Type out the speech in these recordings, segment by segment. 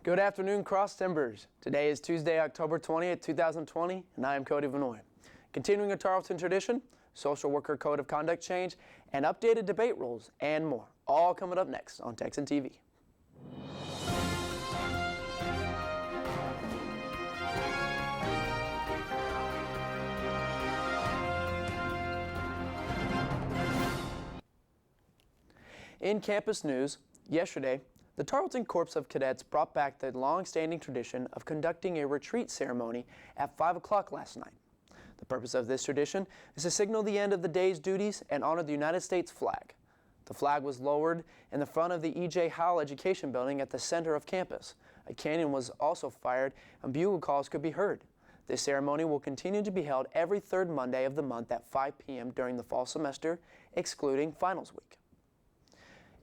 Good afternoon, Cross Timbers. Today is Tuesday, October 20th, 2020, and I am Cody Vannoy. Continuing a Tarleton tradition, social worker code of conduct change, and updated debate rules, and more. All coming up next on Texan TV. In campus news, yesterday, the Tarleton Corps of Cadets brought back the long-standing tradition of conducting a retreat ceremony at 5 o'clock last night. The purpose of this tradition is to signal the end of the day's duties and honor the United States flag. The flag was lowered in the front of the E.J. Howell Education Building at the center of campus. A cannon was also fired and bugle calls could be heard. This ceremony will continue to be held every third Monday of the month at 5 p.m. during the fall semester, excluding finals week.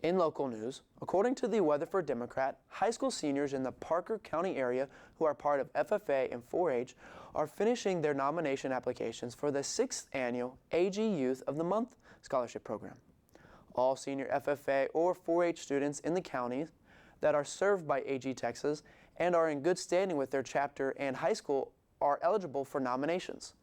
In local news, according to the Weatherford Democrat, high school seniors in the Parker County area who are part of FFA and 4-H are finishing their nomination applications for the 6th annual AG Youth of the Month scholarship program. All senior FFA or 4-H students in the counties that are served by AG Texas and are in good standing with their chapter and high school are eligible for nominations.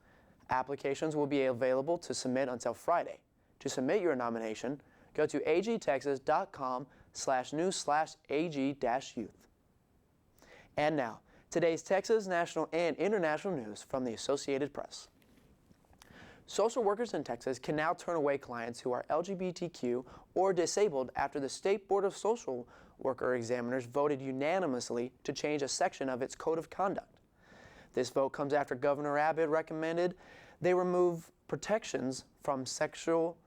Applications will be available to submit until Friday. To submit your nomination, go to agtexas.com/news/ag-youth. And now, today's Texas national and international news from the Associated Press. Social workers in Texas can now turn away clients who are LGBTQ or disabled after the State Board of Social Worker Examiners voted unanimously to change a section of its Code of Conduct. This vote comes after Governor Abbott recommended they remove protections from sexual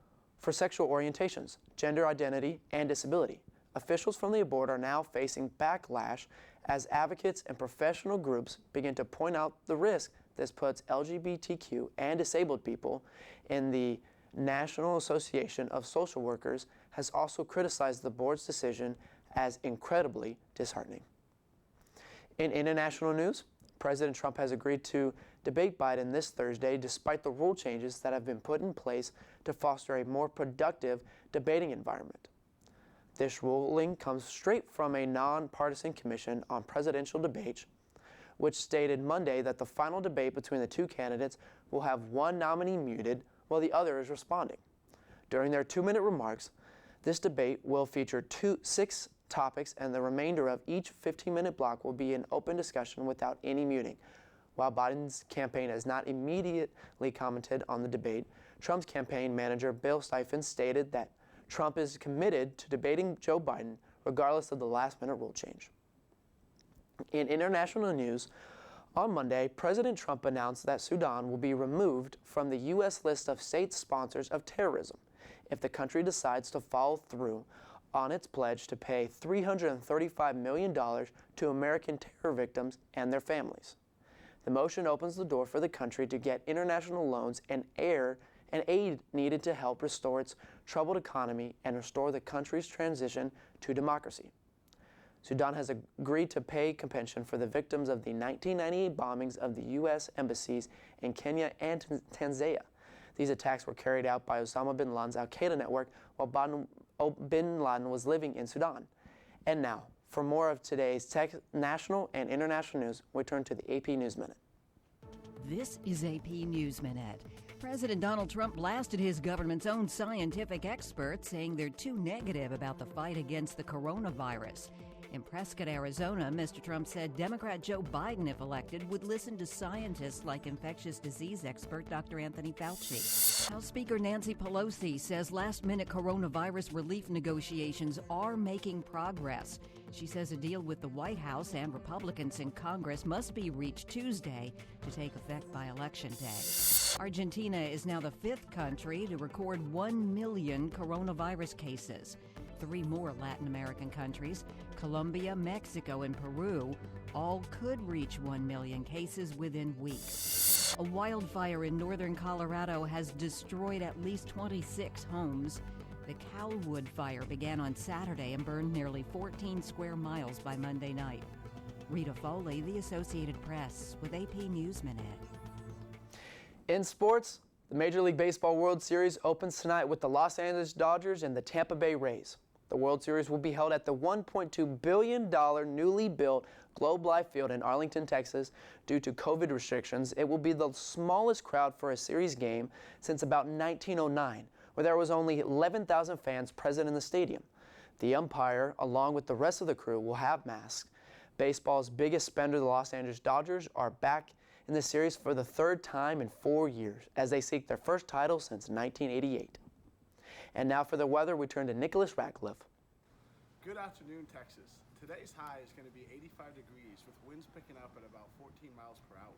orientations, gender identity, and disability. Officials from the board are now facing backlash as advocates and professional groups begin to point out the risk this puts LGBTQ and disabled people in. The National Association of Social Workers has also criticized the board's decision as incredibly disheartening. In international news, President Trump has agreed to debate Biden this Thursday despite the rule changes that have been put in place to foster a more productive debating environment. This ruling comes straight from a nonpartisan commission on presidential debates, which stated Monday that the final debate between the two candidates will have one nominee muted while the other is responding. During their 2-minute remarks, this debate will feature 6 topics, and the remainder of each 15-minute block will be an open discussion without any muting. While Biden's campaign has not immediately commented on the debate, Trump's campaign manager Bill Stephen stated that Trump is committed to debating Joe Biden regardless of the last-minute rule change. In international news, on Monday, President Trump announced that Sudan will be removed from the U.S. list of state sponsors of terrorism if the country decides to follow through on its pledge to pay $335 million to American terror victims and their families. The motion opens the door for the country to get international loans and aid needed to help restore its troubled economy and restore the country's transition to democracy. Sudan has agreed to pay compensation for the victims of the 1998 bombings of the U.S. embassies in Kenya and Tanzania. These attacks were carried out by Osama bin Laden's al-Qaeda network while bin Laden was living in Sudan. And now, for more of today's national and international news, we turn to the AP News Minute. This is AP News Minute. President Donald Trump blasted his government's own scientific experts, saying they're too negative about the fight against the coronavirus. In Prescott, Arizona, Mr. Trump said Democrat Joe Biden, if elected, would listen to scientists like infectious disease expert Dr. Anthony Fauci. House Speaker Nancy Pelosi says last-minute coronavirus relief negotiations are making progress. She says a deal with the White House and Republicans in Congress must be reached Tuesday to take effect by Election Day. Argentina is now the 5th country to record 1 million coronavirus cases. 3 more Latin American countries, Colombia, Mexico, and Peru, all could reach 1 million cases within weeks. A wildfire in northern Colorado has destroyed at least 26 homes. The Calwood fire began on Saturday and burned nearly 14 square miles by Monday night. Rita Foley, The Associated Press, with AP News Minute. In sports, the Major League Baseball World Series opens tonight with the Los Angeles Dodgers and the Tampa Bay Rays. The World Series will be held at the $1.2 billion newly built Globe Life Field in Arlington, Texas. Due to COVID restrictions, it will be the smallest crowd for a series game since about 1909, where there was only 11,000 fans present in the stadium. The umpire, along with the rest of the crew, will have masks. Baseball's biggest spender, the Los Angeles Dodgers, are back in the series for the third time in 4 years as they seek their first title since 1988. And now for the weather, we turn to Nicholas Ratcliffe. Good afternoon, Texas. Today's high is going to be 85 degrees with winds picking up at about 14 miles per hour.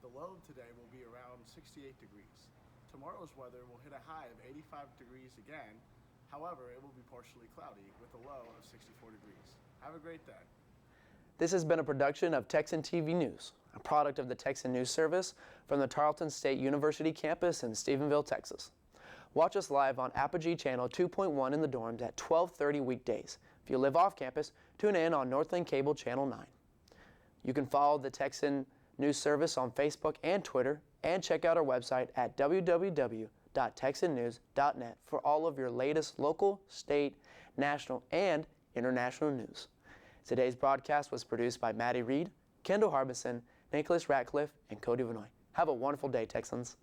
The low today will be around 68 degrees. Tomorrow's weather will hit a high of 85 degrees again. However, it will be partially cloudy with a low of 64 degrees. Have a great day. This has been a production of Texan TV News, a product of the Texan News Service from the Tarleton State University campus in Stephenville, Texas. Watch us live on Apogee Channel 2.1 in the dorms at 12:30 weekdays. If you live off campus, tune in on Northland Cable Channel 9. You can follow the Texan News Service on Facebook and Twitter, and check out our website at www.texannews.net for all of your latest local, state, national, and international news. Today's broadcast was produced by Maddie Reed, Kendall Harbison, Nicholas Ratcliffe, and Cody Vannoy. Have a wonderful day, Texans.